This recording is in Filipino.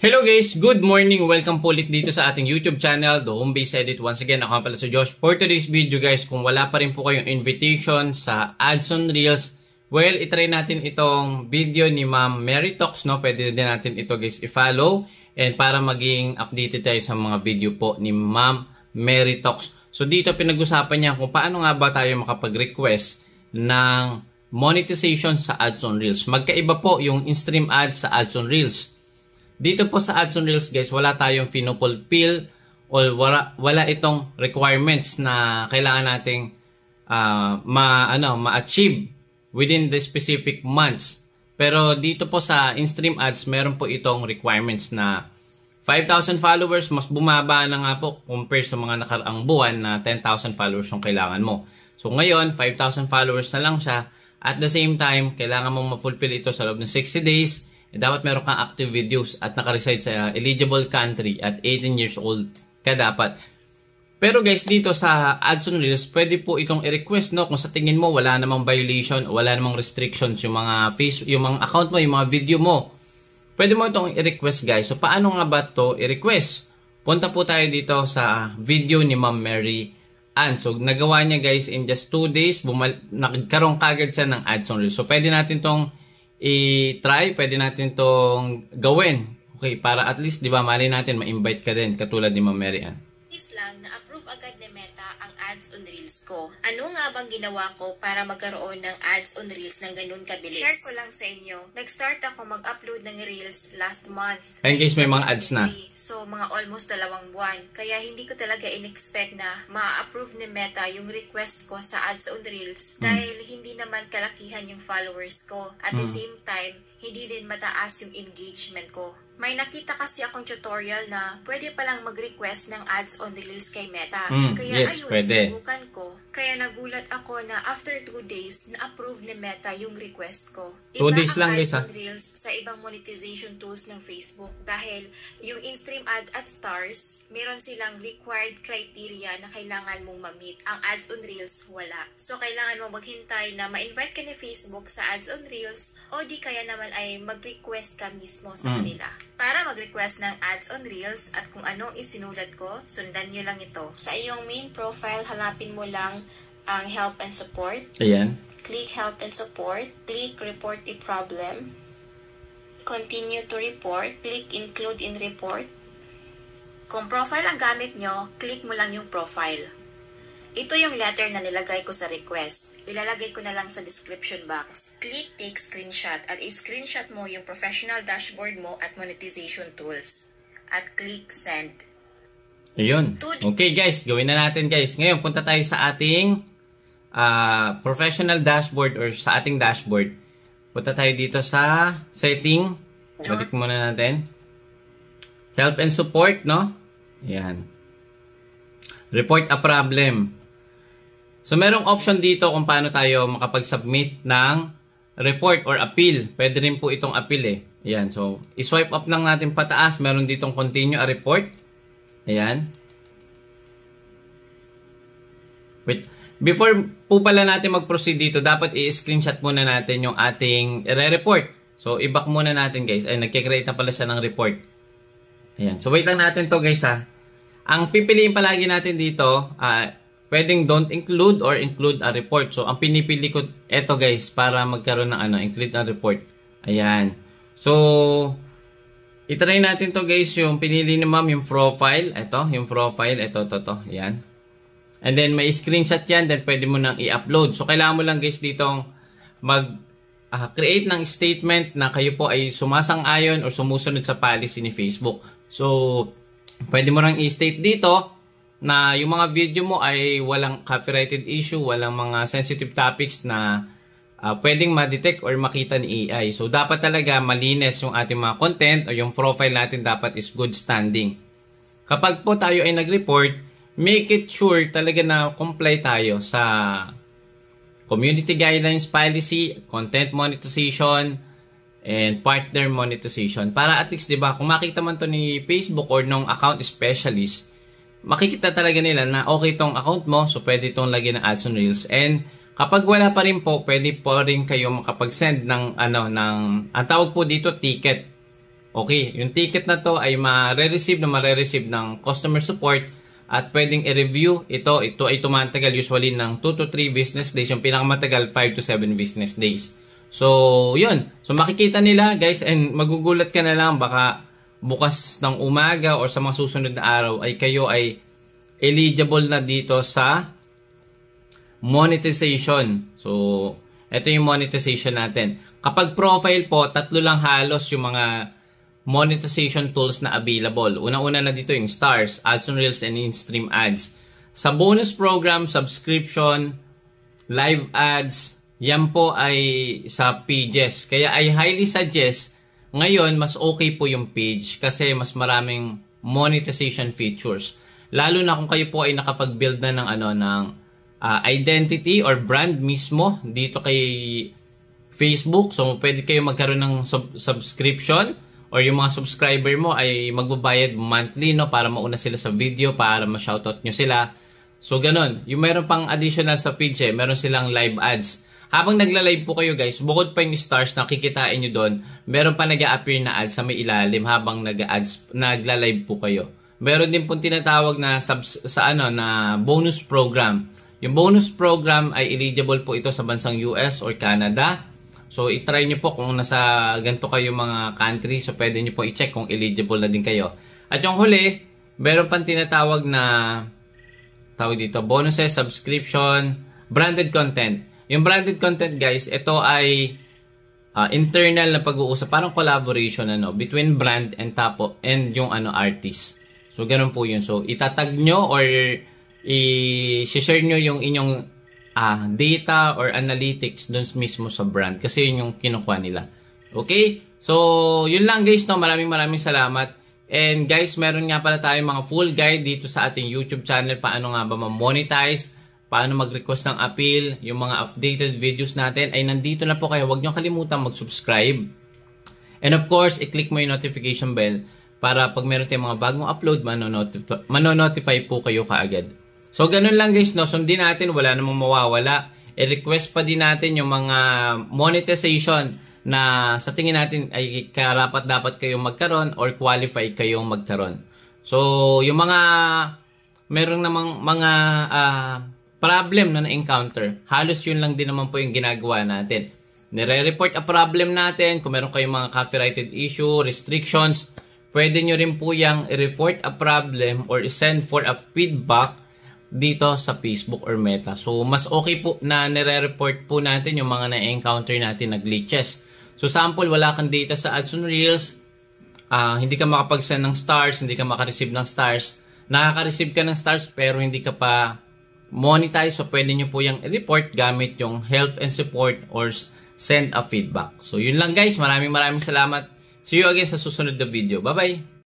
Hello guys, good morning. Welcome po ulit dito sa ating YouTube channel, The Home Base Edit. Once again, ako pala si Josh. For today's video guys, kung wala pa rin po kayong invitation sa Ads on Reels, well, itry natin itong video ni Ma'am Mary Talks, no? Pwede din natin ito guys i-follow and para maging updated tayo sa mga video po ni Ma'am Mary Talks. So dito pinag-usapan niya kung paano nga ba tayo makapag-request ng monetization sa Ads on Reels. Magkaiba po yung in-stream ads sa Ads on Reels. Dito po sa Ads on Reels guys, wala tayong pinupulfill o wala itong requirements na kailangan nating ma-achieve within the specific months. Pero dito po sa in-stream ads, meron po itong requirements na 5,000 followers, mas bumaba na nga po compare sa mga nakaraang buwan na 10,000 followers yung kailangan mo. So ngayon, 5,000 followers na lang siya. At the same time, kailangan mong ma-fulfill ito sa loob ng 60 days. Dapat meron kang active videos at naka-reside sa eligible country at 18 years old ka dapat. Pero guys, dito sa Ads on Reels, pwede po itong i-request, no? Kung sa tingin mo wala namang violation, wala namang restrictions yung mga account mo, yung mga video mo. Pwede mo itong i-request guys. So paano nga ba to i-request? Punta po tayo dito sa video ni Ma'am Mary Ann. So nagawa niya guys in just 2 days, nagkaroon kagad siya ng Ads on Reels. So pwede natin tong i-try, pwede natin tong gawin. Okay, para at least, di ba, mali natin ma-invite ka din, katulad ni Ma'am Mary Ann. Lang na-approve agad ni Meta ang Ads on Reels ko. Ano nga bang ginawa ko para magkaroon ng Ads on Reels ng ganun kabilis? Share ko lang sa inyo. Nag-start ako mag-upload ng Reels last month. Ayun guys, may mga ads na. So, mga almost 2 buwan. Kaya hindi ko talaga in-expect na ma-approve ni Meta yung request ko sa Ads on Reels dahil hindi naman kalakihan yung followers ko. At the same time, hindi din mataas yung engagement ko. May nakita kasi akong tutorial na pwede palang mag-request ng Ads on Reels kay Meta. Kaya yes, ayun, pwede. sinubukan ko. Kaya nagulat ako na after 2 days, na-approve ni Meta yung request ko. 2 days lang guys ha. Ads on Reels sa ibang monetization tools ng Facebook dahil yung in-stream ad at stars, meron silang required criteria na kailangan mong ma-meet. Ang Ads on Reels, wala. So, kailangan mong maghintay na ma-invite ka ni Facebook sa Ads on Reels o di kaya naman ay mag-request ka mismo sa kanila. Para mag-request ng Ads on Reels at kung anong isinulat ko, sundan nyo lang ito. Sa iyong main profile, hanapin mo lang ang Help and Support. Ayan. Click Help and Support. Click Report a Problem. Continue to report. Click Include in Report. Kung profile ang gamit nyo, click mo lang yung profile. Ito yung letter na nilagay ko sa request. Ilalagay ko na lang sa description box. Click Take Screenshot at i-screenshot mo yung professional dashboard mo at monetization tools. At click Send. Ayun. Okay guys, gawin na natin guys. Ngayon, punta tayo sa ating professional dashboard or sa ating dashboard. Punta tayo dito sa setting. Balik muna natin. Help and support, no? Ayan. Report a problem. So, merong option dito kung paano tayo makapag-submit ng report or appeal. Pwede rin po itong appeal eh. Ayan. So, i-swipe up lang natin pataas. Meron ditong continue a report. Ayan. Wait. Before po pala natin mag-proceed dito, dapat i-screenshot muna natin yung ating i-report. So, i-back muna natin guys. Ay, nagkikreate na pala siya ng report. Ayan. So, wait lang natin to guys ha. Ang pipiliin palagi natin dito, pwedeng don't include or include a report. So, ang pinipili ko, eto guys, para magkaroon ng include a report. Ayan. So, itry natin to guys, yung pinili ni ma'am, yung profile. Ito, yung profile. Ito, to. Ayan. And then, may screenshot yan. Then, pwede mo nang i-upload. So, kailangan mo lang guys ditong create ng statement na kayo po ay sumasang-ayon o sumusunod sa policy ni Facebook. So, pwede mo lang i-state dito na yung mga video mo ay walang copyrighted issue, walang mga sensitive topics na pwedeng ma-detect or makita ni AI. So, dapat talaga malinis yung ating mga content o yung profile natin dapat is good standing. Kapag po tayo ay nag-report, make it sure talaga na comply tayo sa Community Guidelines Policy, Content Monetization, and Partner Monetization. Para at least, di ba, kung makita man to ni Facebook or nung account specialist, makikita talaga nila na okay tong account mo, so pwede itong lagyan ng Ads on Reels. And kapag wala pa rin po, pwede po rin kayo makapag-send ng, ang tawag po dito, ticket Okay, yung ticket na to ay mare-receive ng customer support at pwedeng i-review. Ito ay tumatagal usually ng 2 to 3 business days. Yung pinakamatagal 5 to 7 business days. So, yun. So, makikita nila guys, and magugulat ka na lang baka bukas ng umaga or sa mga susunod na araw ay kayo ay eligible na dito sa monetization. So, ito yung monetization natin. Kapag profile po, 3 lang halos yung mga monetization tools na available. Unang-una na dito yung Stars, Ads on Reels, and in-stream ads. Sa bonus program, subscription, live ads, yan po ay sa pages. Kaya I highly suggest, ngayon mas okay po yung page kasi mas maraming monetization features. Lalo na kung kayo po ay nakapag-build na ng identity or brand mismo dito kay Facebook. So, pwede kayo magkaroon ng subscription or yung mga subscriber mo ay magbabayad monthly, no, para mauna sila sa video, para ma-shoutout nyo sila. So, ganun. Yung meron pang additional sa page, meron silang live ads. Habang nagla-live po kayo guys, bukod pa yung stars na kikitain nyo doon, meron pa nag-a-appear na ads sa may ilalim habang nagla-live po kayo. Meron din pong tinatawag na na bonus program. Yung bonus program ay eligible po ito sa bansang US or Canada. So, i-try nyo po kung nasa ganito kayo mga country. So, pwede nyo po i-check kung eligible na din kayo. At yung huli, meron pang tinatawag na bonuses, subscription, branded content. Yung branded content guys, ito ay internal na pag-uusap, parang collaboration between brand and yung artist. So, ganun po yun. So, itatag nyo or i-share nyo yung inyong data or analytics dun mismo sa brand. Kasi yun yung kinukuha nila. Okay? So, yun lang guys. Maraming salamat. And guys, meron nga pala tayong mga full guide dito sa ating YouTube channel. Paano nga ba ma-monetize? Paano mag-request ng appeal? Yung mga updated videos natin ay nandito na po kayo. Huwag nyo kalimutan mag-subscribe. And of course, i-click mo yung notification bell para pag meron tayong mga bagong upload, manonotify po kayo kaagad. So, ganun lang guys, sundin natin, wala namang mawawala. I-request pa din natin yung mga monetization na sa tingin natin ay karapat-dapat kayong magkaroon or qualify kayong magkaroon. So, yung mga meron namang mga problem na na-encounter, halos yun lang din naman po yung ginagawa natin. Nire-report a problem natin, kung meron kayong mga copyrighted issue, restrictions, pwede nyo rin po yung i-report a problem or send for a feedback dito sa Facebook or Meta. So, mas okay po na nire-report po natin yung mga na-encounter natin na glitches. So, sample, wala kang data sa Ads on Reels, hindi ka makapag-send ng stars, hindi ka makareceive ng stars, nakaka-receive ka ng stars pero hindi ka pa monetize. So, pwede nyo po yung report gamit yung help and support or send a feedback. So, yun lang guys. Maraming salamat. See you again sa susunod na video. Bye-bye!